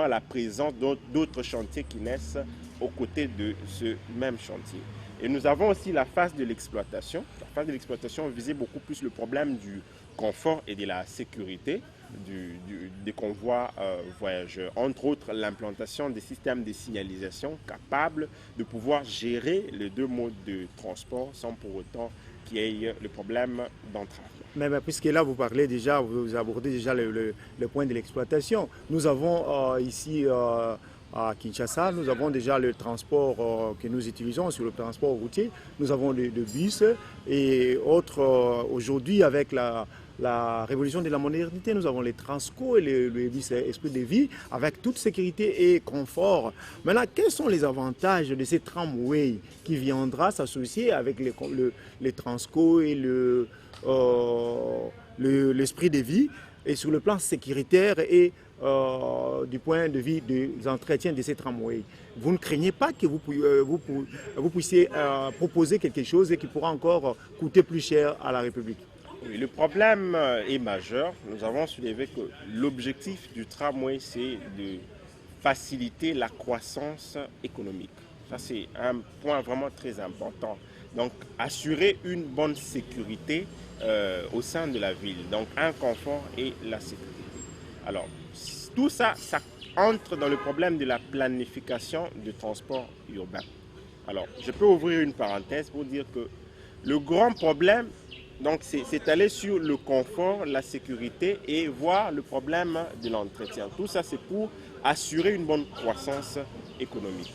voir la présence d'autres chantiers qui naissent aux côtés de ce même chantier. Et nous avons aussi la phase de l'exploitation. La phase de l'exploitation visait beaucoup plus le problème du confort et de la sécurité des convois voyageurs. Entre autres, l'implantation des systèmes de signalisation capables de pouvoir gérer les deux modes de transport sans pour autant qu'il y ait le problème d'entrave. Mais puisque là, vous parlez déjà, vous abordez déjà le point de l'exploitation. Nous avons ici à Kinshasa, nous avons déjà le transport que nous utilisons sur le transport routier. Nous avons le bus et autres. Aujourd'hui, avec la révolution de la modernité, nous avons les Transco et le bus Esprit de Vie avec toute sécurité et confort. Maintenant, quels sont les avantages de ces tramways qui viendra s'associer avec les Transco et l'esprit de vie et sur le plan sécuritaire et du point de vue des entretiens de ces tramways? Vous ne craignez pas que vous puissiez proposer quelque chose qui pourra encore coûter plus cher à la République? Oui, le problème est majeur. Nous avons soulevé que l'objectif du tramway, c'est de faciliter la croissance économique. Ça, c'est un point vraiment très important. Donc, assurer une bonne sécurité au sein de la ville. Donc, un confort et la sécurité. Alors, tout ça, ça entre dans le problème de la planification du transport urbain. Alors, je peux ouvrir une parenthèse pour dire que le grand problème, donc, c'est aller sur le confort, la sécurité et voir le problème de l'entretien. Tout ça, c'est pour assurer une bonne croissance économique.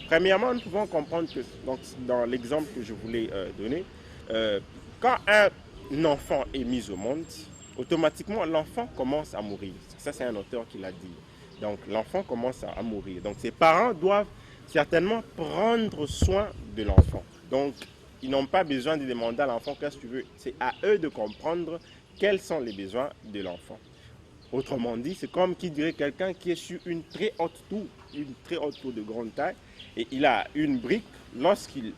Premièrement, nous pouvons comprendre que, donc, dans l'exemple que je voulais donner, quand un enfant est mis au monde, automatiquement, l'enfant commence à mourir. Ça, c'est un auteur qui l'a dit. Donc, l'enfant commence à mourir. Donc, ses parents doivent certainement prendre soin de l'enfant. Donc, ils n'ont pas besoin de demander à l'enfant qu'est-ce que tu veux. C'est à eux de comprendre quels sont les besoins de l'enfant. Autrement dit, c'est comme qui dirait quelqu'un qui est sur une très haute tour de grande taille, et il a une brique. Lorsqu'il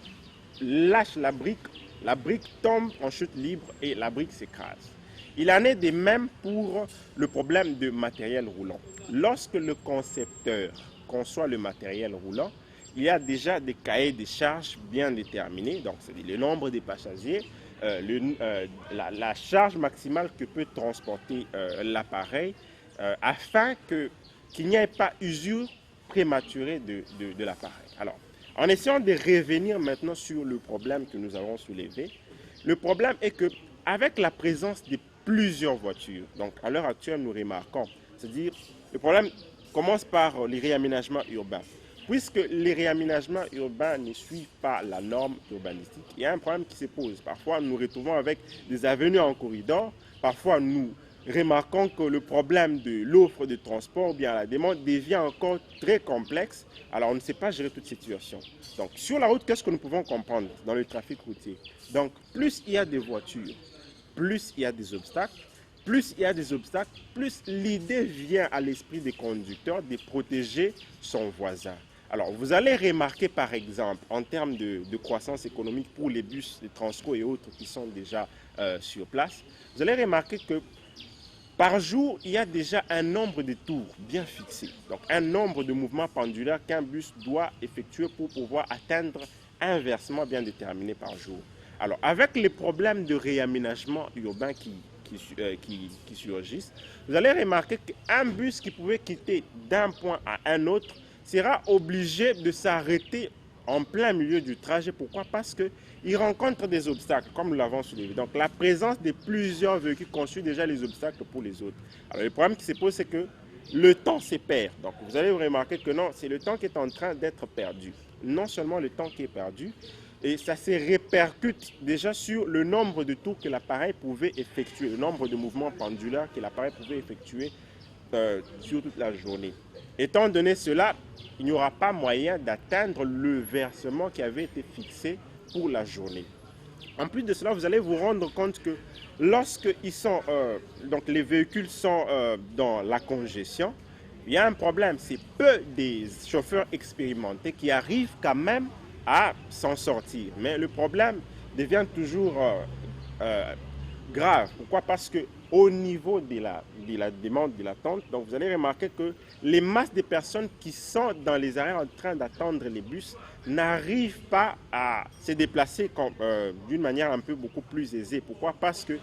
lâche la brique tombe en chute libre et la brique s'écrase. Il en est de même pour le problème de matériel roulant. Lorsque le concepteur conçoit le matériel roulant, il y a déjà des cahiers de charges bien déterminés, donc c'est le nombre des passagers, la charge maximale que peut transporter l'appareil, afin qu'il n'y ait pas usure prématurée de l'appareil. Alors, en essayant de revenir maintenant sur le problème que nous avons soulevé, le problème est qu'avec la présence de plusieurs voitures, donc à l'heure actuelle nous remarquons, c'est-à-dire le problème commence par les réaménagements urbains. Puisque les réaménagements urbains ne suivent pas la norme urbanistique, il y a un problème qui se pose. Parfois, nous nous retrouvons avec des avenues en corridor. Parfois, nous remarquons que le problème de l'offre de transport ou bien la demande devient encore très complexe. Alors, on ne sait pas gérer toute cette situation. Donc, sur la route, qu'est-ce que nous pouvons comprendre dans le trafic routier? Donc, plus il y a des voitures, plus il y a des obstacles. Plus il y a des obstacles, plus l'idée vient à l'esprit des conducteurs de protéger son voisin. Alors, vous allez remarquer, par exemple, en termes de croissance économique pour les bus, les Transco et autres qui sont déjà sur place, vous allez remarquer que par jour, il y a déjà un nombre de tours bien fixé. Donc, un nombre de mouvements pendulaires qu'un bus doit effectuer pour pouvoir atteindre un versement bien déterminé par jour. Alors, avec les problèmes de réaménagement urbain qui surgissent, vous allez remarquer qu'un bus qui pouvait quitter d'un point à un autre sera obligé de s'arrêter en plein milieu du trajet. Pourquoi? Parce qu'il rencontre des obstacles, comme nous l'avons soulevé. Donc la présence de plusieurs véhicules conçut déjà les obstacles pour les autres. Alors le problème qui se pose, c'est que le temps se perd. Donc vous allez remarquer que non, c'est le temps qui est en train d'être perdu. Non seulement le temps qui est perdu, et ça se répercute déjà sur le nombre de tours que l'appareil pouvait effectuer, le nombre de mouvements pendulaires que l'appareil pouvait effectuer sur toute la journée. Étant donné cela, il n'y aura pas moyen d'atteindre le versement qui avait été fixé pour la journée. En plus de cela, vous allez vous rendre compte que lorsque donc les véhicules sont dans la congestion, il y a un problème. C'est peu des chauffeurs expérimentés qui arrivent quand même à s'en sortir. Mais le problème devient toujours grave. Pourquoi? Parce que au niveau de la demande, de l'attente. Donc vous allez remarquer que les masses de personnes qui sont dans les arrêts en train d'attendre les bus n'arrivent pas à se déplacer d'une manière un peu beaucoup plus aisée. Pourquoi? Parce que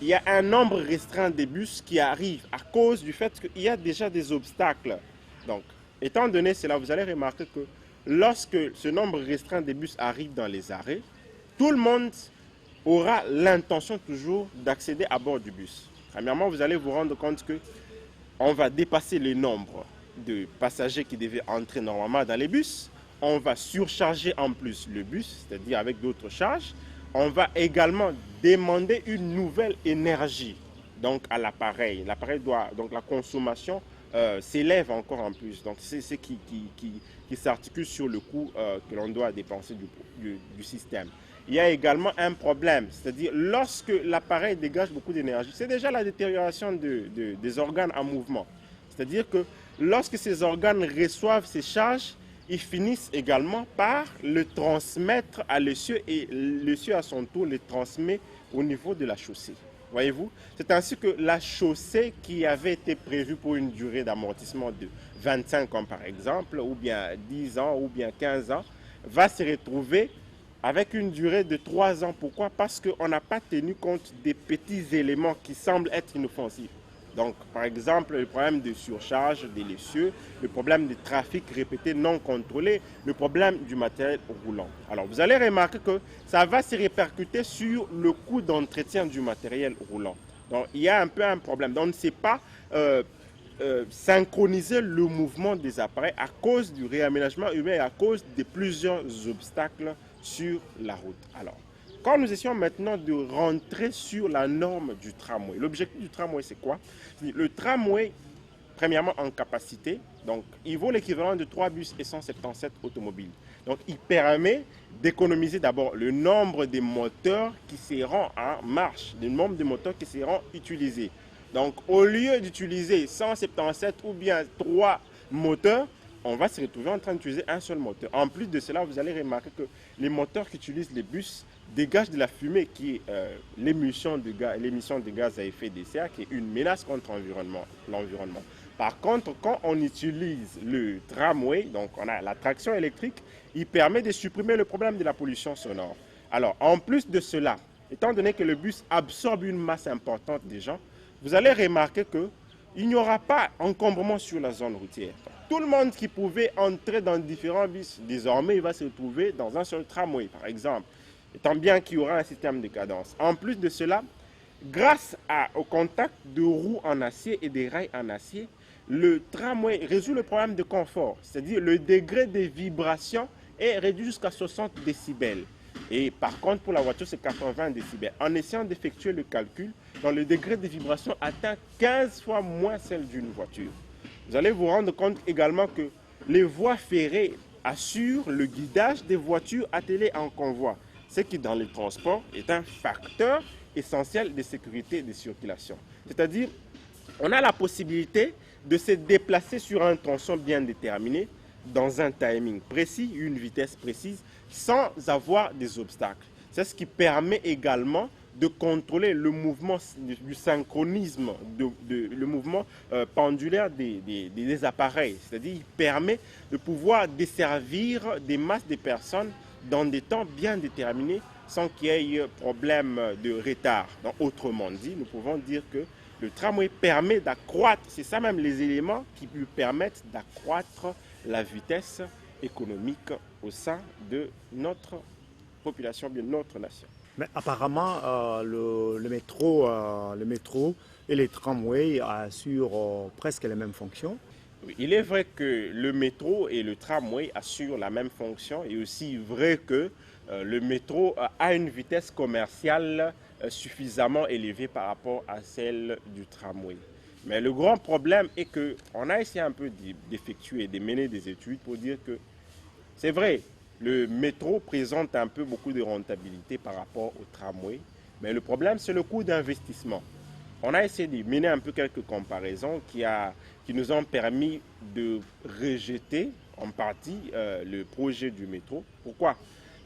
il y a un nombre restreint de bus qui arrivent à cause du fait qu'il y a déjà des obstacles. Donc, étant donné cela, vous allez remarquer que lorsque ce nombre restreint de bus arrive dans les arrêts, tout le monde aura l'intention toujours d'accéder à bord du bus. Premièrement, vous allez vous rendre compte que on va dépasser le nombre de passagers qui devaient entrer normalement dans les bus. On va surcharger en plus le bus, c'est-à-dire avec d'autres charges. On va également demander une nouvelle énergie donc à l'appareil. Donc la consommation s'élève encore en plus. Donc c'est ce qui s'articule sur le coût que l'on doit dépenser du système. Il y a également un problème, c'est-à-dire lorsque l'appareil dégage beaucoup d'énergie, c'est déjà la détérioration des organes en mouvement. C'est-à-dire que lorsque ces organes reçoivent ces charges, ils finissent également par le transmettre à l'essieu et l'essieu à son tour le transmet au niveau de la chaussée. Voyez-vous? C'est ainsi que la chaussée qui avait été prévue pour une durée d'amortissement de 25 ans par exemple, ou bien 10 ans, ou bien 15 ans, va se retrouver avec une durée de 3 ans. Pourquoi? Parce qu'on n'a pas tenu compte des petits éléments qui semblent être inoffensifs. Donc, par exemple, le problème de surcharge des l'essieu, le problème de trafic répété non contrôlé, le problème du matériel roulant. Alors, vous allez remarquer que ça va se répercuter sur le coût d'entretien du matériel roulant. Donc, il y a un peu un problème. Donc, on ne sait pas synchroniser le mouvement des appareils à cause du réaménagement humain et à cause de plusieurs obstacles sur la route. Alors, quand nous essayons maintenant de rentrer sur la norme du tramway, l'objectif du tramway, c'est quoi? Le tramway, premièrement, en capacité, donc il vaut l'équivalent de 3 bus et 177 automobiles. Donc, il permet d'économiser d'abord le nombre de moteurs qui seront en marche, le nombre de moteurs qui seront utilisés. Donc, au lieu d'utiliser 177 ou bien 3 moteurs, on va se retrouver en train d'utiliser un seul moteur. En plus de cela, vous allez remarquer que les moteurs qu'utilisent les bus dégagent de la fumée qui est l'émission de gaz à effet de serre, qui est une menace contre l'environnement. Par contre, quand on utilise le tramway, donc on a la traction électrique, il permet de supprimer le problème de la pollution sonore. Alors, en plus de cela, étant donné que le bus absorbe une masse importante des gens, vous allez remarquer qu'il n'y aura pas encombrement sur la zone routière. Tout le monde qui pouvait entrer dans différents bus, désormais, il va se retrouver dans un seul tramway, par exemple, étant bien qu'il y aura un système de cadence. En plus de cela, grâce au contact de roues en acier et des rails en acier, le tramway résout le problème de confort, c'est-à-dire le degré de vibration est réduit jusqu'à 60 décibels. Et par contre, pour la voiture, c'est 80 décibels. En essayant d'effectuer le calcul, le degré de vibration atteint 15 fois moins celle d'une voiture. Vous allez vous rendre compte également que les voies ferrées assurent le guidage des voitures attelées en convoi, ce qui dans les transports est un facteur essentiel de sécurité et de circulation. C'est-à-dire, on a la possibilité de se déplacer sur un tronçon bien déterminé, dans un timing précis, une vitesse précise, sans avoir des obstacles. C'est ce qui permet également de contrôler le mouvement du synchronisme, le mouvement pendulaire des appareils. C'est-à-dire qu'il permet de pouvoir desservir des masses de personnes dans des temps bien déterminés sans qu'il y ait problème de retard. Donc, autrement dit, nous pouvons dire que le tramway permet d'accroître, c'est ça même les éléments qui lui permettent d'accroître la vitesse économique au sein de notre population, bien notre nation. Mais apparemment, le métro et les tramways assurent presque les mêmes fonctions. Oui, il est vrai que le métro et le tramway assurent la même fonction et aussi vrai que le métro a une vitesse commerciale suffisamment élevée par rapport à celle du tramway. Mais le grand problème est qu'on a essayé un peu d'effectuer, de mener des études pour dire que c'est vrai, le métro présente un peu beaucoup de rentabilité par rapport au tramway, mais le problème c'est le coût d'investissement. On a essayé de mener un peu quelques comparaisons qui nous ont permis de rejeter en partie le projet du métro. Pourquoi?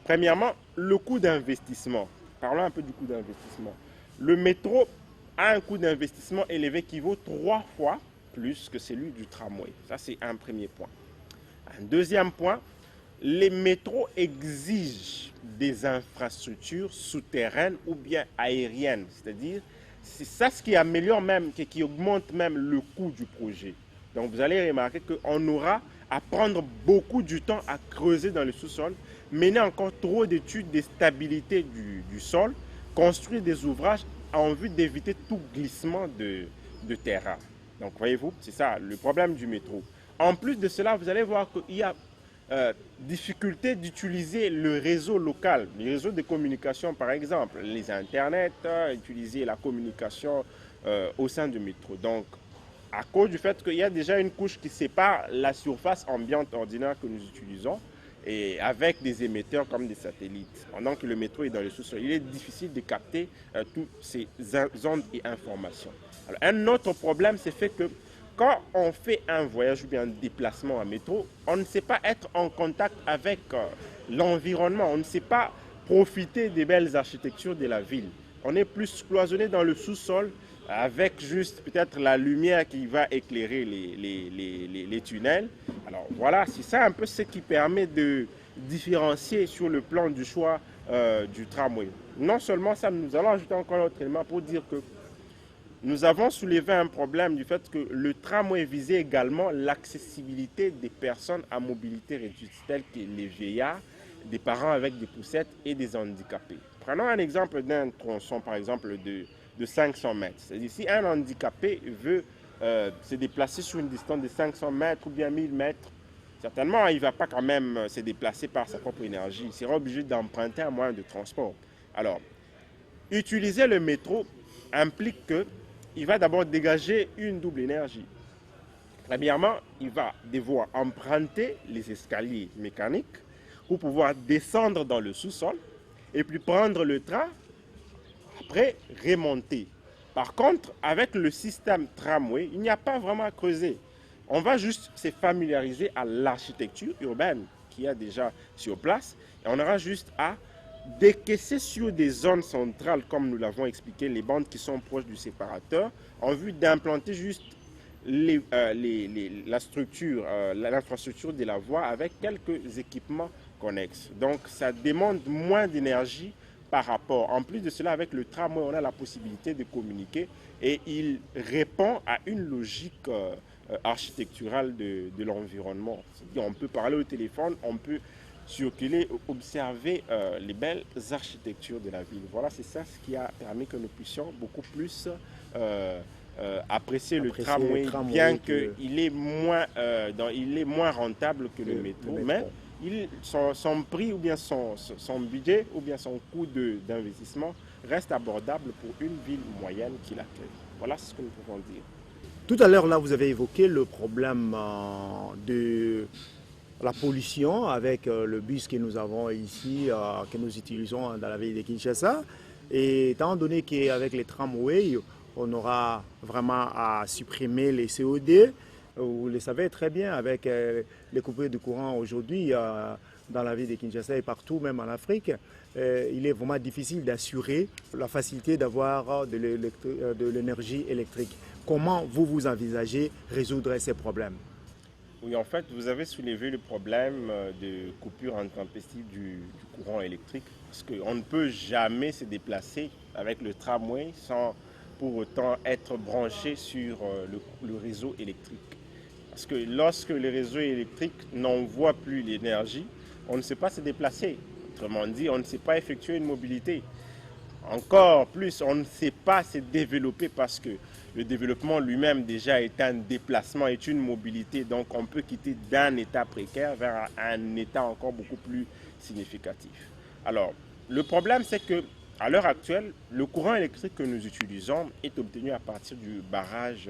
Premièrement, le coût d'investissement. Parlons un peu du coût d'investissement. Le métro a un coût d'investissement élevé qui vaut 3 fois plus que celui du tramway. Ça, c'est un premier point. Un deuxième point, les métros exigent des infrastructures souterraines ou bien aériennes. C'est-à-dire, c'est ça ce qui améliore même, qui augmente même le coût du projet. Donc vous allez remarquer qu'on aura à prendre beaucoup du temps à creuser dans le sous-sol, mener encore trop d'études de stabilité du sol, construire des ouvrages en vue d'éviter tout glissement de terrain. Donc voyez-vous, c'est ça le problème du métro. En plus de cela, vous allez voir qu'il y a difficulté d'utiliser le réseau local, les réseaux de communication par exemple, les internets, utiliser la communication au sein du métro. Donc, à cause du fait qu'il y a déjà une couche qui sépare la surface ambiante ordinaire que nous utilisons et avec des émetteurs comme des satellites. Pendant que le métro est dans le sous-sol, il est difficile de capter toutes ces ondes et informations. Alors, un autre problème, c'est fait que quand on fait un voyage ou bien un déplacement en métro, on ne sait pas être en contact avec l'environnement, on ne sait pas profiter des belles architectures de la ville. On est plus cloisonné dans le sous-sol avec juste peut-être la lumière qui va éclairer les tunnels. Alors voilà, c'est ça un peu ce qui permet de différencier sur le plan du choix du tramway. Non seulement ça, nous allons ajouter encore un autre élément pour dire que nous avons soulevé un problème du fait que le tramway visait également l'accessibilité des personnes à mobilité réduite, telles que les vieillards, des parents avec des poussettes et des handicapés. Prenons un exemple d'un tronçon, par exemple, de 500 mètres. C'est-à-dire, si un handicapé veut se déplacer sur une distance de 500 mètres ou bien 1000 mètres, certainement, il ne va pas quand même se déplacer par sa propre énergie. Il sera obligé d'emprunter un moyen de transport. Alors, utiliser le métro implique qu'il va d'abord dégager une double énergie. Premièrement, il va devoir emprunter les escaliers mécaniques pour pouvoir descendre dans le sous-sol et puis prendre le train, après remonter. Par contre, avec le système tramway, il n'y a pas vraiment à creuser. On va juste se familiariser à l'architecture urbaine qui est déjà sur place et on aura juste à décaisser sur des zones centrales, comme nous l'avons expliqué, les bandes qui sont proches du séparateur, en vue d'implanter juste la structure, l'infrastructure de la voie avec quelques équipements connexes. Donc ça demande moins d'énergie par rapport. En plus de cela, avec le tramway, on a la possibilité de communiquer et il répond à une logique architecturale de l'environnement. C'est-à-dire on peut parler au téléphone, on peut circuler, observer les belles architectures de la ville. Voilà, c'est ça ce qui a permis que nous puissions beaucoup plus apprécier le tramway, bien qu'il est moins rentable que le métro. Mais son prix ou bien son budget ou bien son coût d'investissement reste abordable pour une ville moyenne qui l'accueille. Voilà ce que nous pouvons dire. Tout à l'heure, là, vous avez évoqué le problème de la pollution avec le bus que nous avons ici, que nous utilisons dans la ville de Kinshasa. Et étant donné qu'avec les tramways, on aura vraiment à supprimer les CO2, vous le savez très bien, avec les coupures de courant aujourd'hui dans la ville de Kinshasa et partout, même en Afrique, il est vraiment difficile d'assurer la facilité d'avoir de l'énergie électrique. Comment vous envisagez résoudre ces problèmes? Oui, en fait, vous avez soulevé le problème de coupure intempestive du courant électrique, parce qu'on ne peut jamais se déplacer avec le tramway sans pour autant être branché sur le réseau électrique. Parce que lorsque le réseau électrique n'envoie plus l'énergie, on ne sait pas se déplacer. Autrement dit, on ne sait pas effectuer une mobilité. Encore plus, on ne sait pas se développer parce que le développement lui-même déjà est un déplacement, est une mobilité. Donc on peut quitter d'un état précaire vers un état encore beaucoup plus significatif. Alors, le problème c'est que à l'heure actuelle, le courant électrique que nous utilisons est obtenu à partir du barrage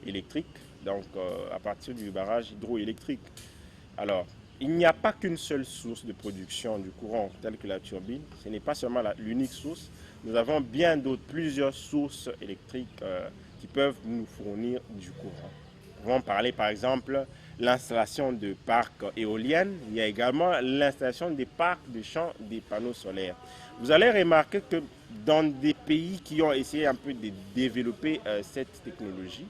électrique, donc à partir du barrage hydroélectrique. Alors, il n'y a pas qu'une seule source de production du courant, telle que la turbine. Ce n'est pas seulement l'unique source. Nous avons bien d'autres, plusieurs sources électriques qui peuvent nous fournir du courant. Nous pouvons parler par exemple de l'installation de parcs éoliennes. Il y a également l'installation des parcs de champs des panneaux solaires. Vous allez remarquer que dans des pays qui ont essayé un peu de développer cette technologie,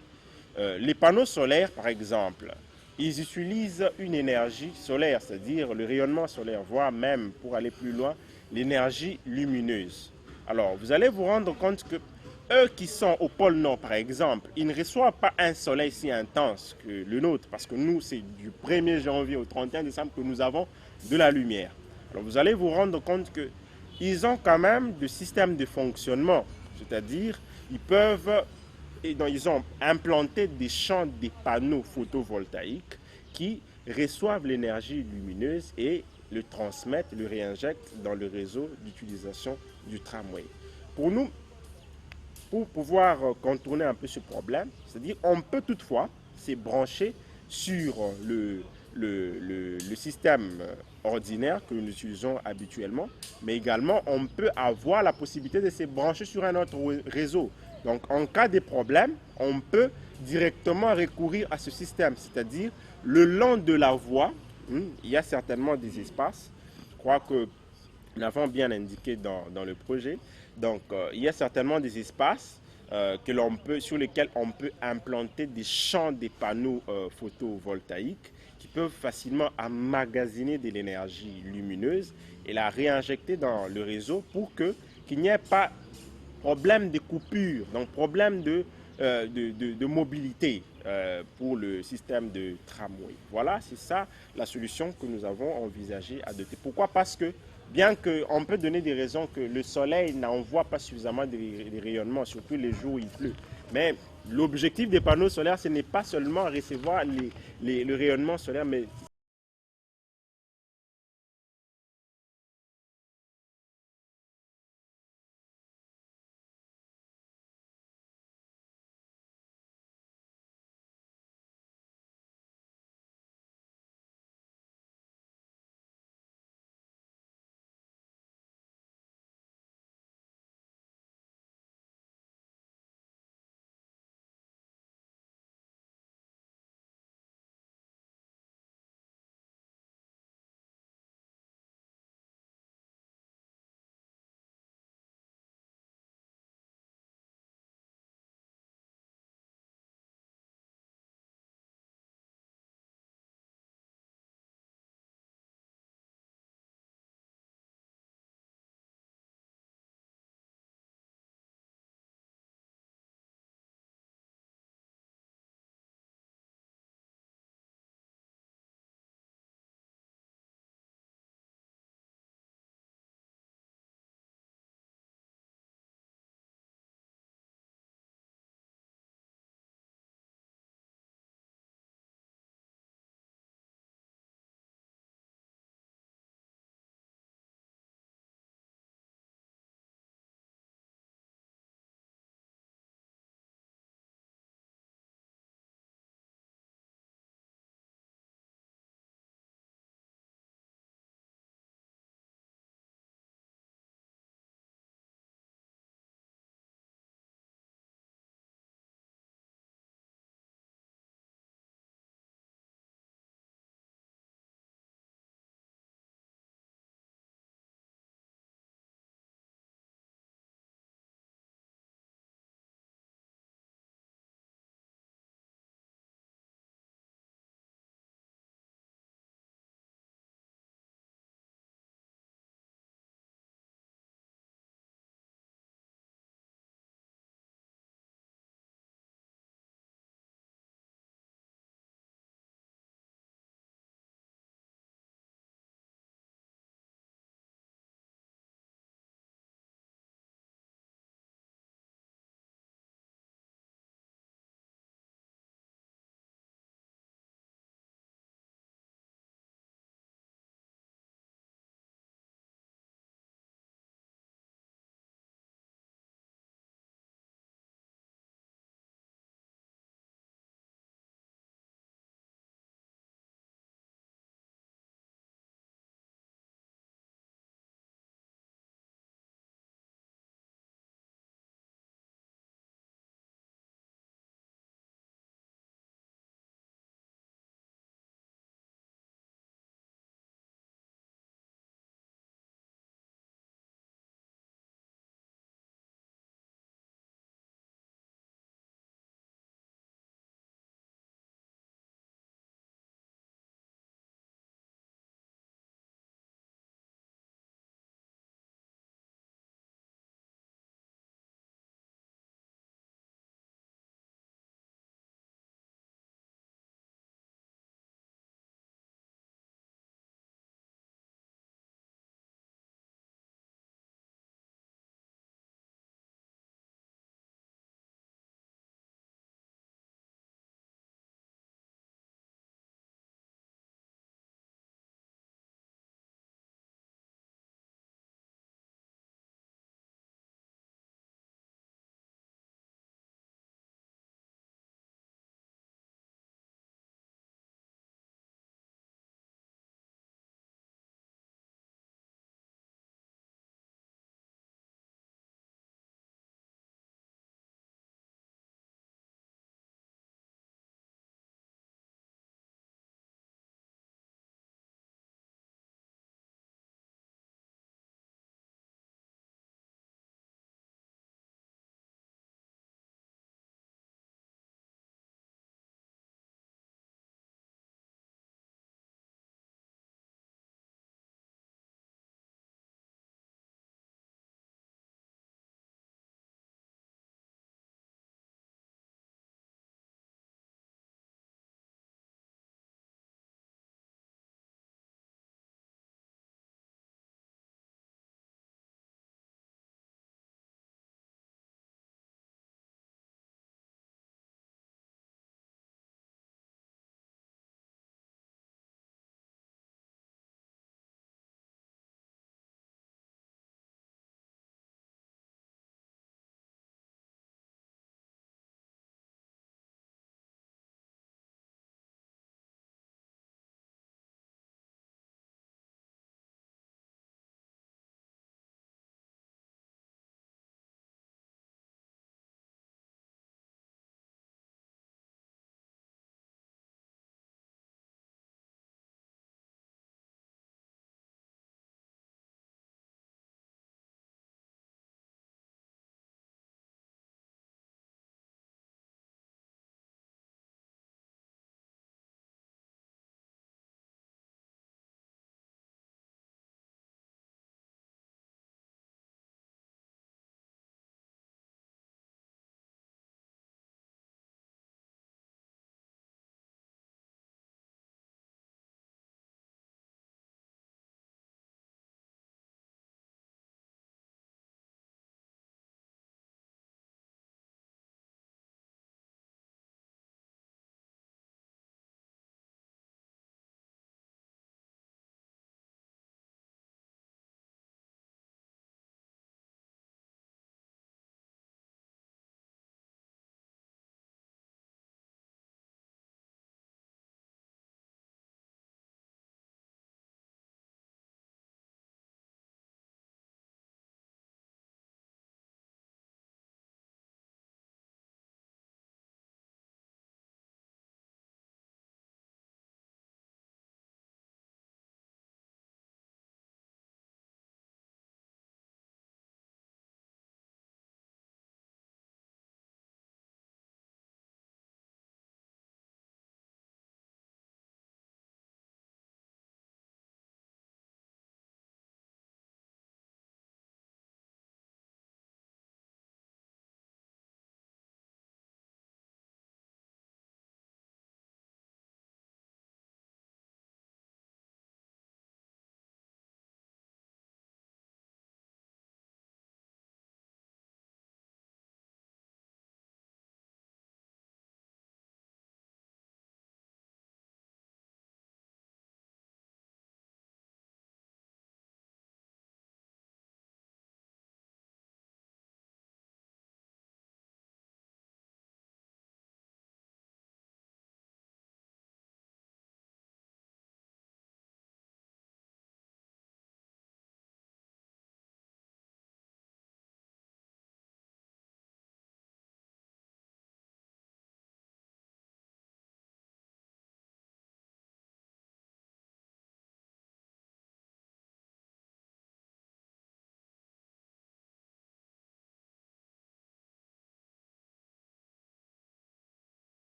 les panneaux solaires, par exemple, ils utilisent une énergie solaire, c'est-à-dire le rayonnement solaire, voire même, pour aller plus loin, l'énergie lumineuse. Alors, vous allez vous rendre compte que eux qui sont au pôle Nord, par exemple, ils ne reçoivent pas un soleil si intense que le nôtre, parce que nous, c'est du 1er janvier au 31 décembre que nous avons de la lumière. Alors, vous allez vous rendre compte qu'ils ont quand même des systèmes de fonctionnement, c'est-à-dire ils ont implanté des champs de panneaux photovoltaïques qui reçoivent l'énergie lumineuse et le transmettent, le réinjectent dans le réseau d'utilisation du tramway. Pour nous, pour pouvoir contourner un peu ce problème, c'est-à-dire on peut toutefois se brancher sur le système ordinaire que nous utilisons habituellement, mais également on peut avoir la possibilité de se brancher sur un autre réseau. Donc en cas de problème, on peut directement recourir à ce système, c'est-à-dire le long de la voie, il y a certainement des espaces, je crois que nous l'avons bien indiqué dans le projet. Donc, il y a certainement des espaces sur lesquels on peut implanter des champs de panneaux photovoltaïques qui peuvent facilement emmagasiner de l'énergie lumineuse et la réinjecter dans le réseau pour qu'il n'y ait pas problème de coupure, donc problème de mobilité pour le système de tramway. Voilà, c'est ça la solution que nous avons envisagé adopter. Pourquoi? Parce que bien qu'on peut donner des raisons que le soleil n'envoie pas suffisamment de rayonnements, surtout les jours où il pleut. Mais l'objectif des panneaux solaires, ce n'est pas seulement recevoir le rayonnement solaire, mais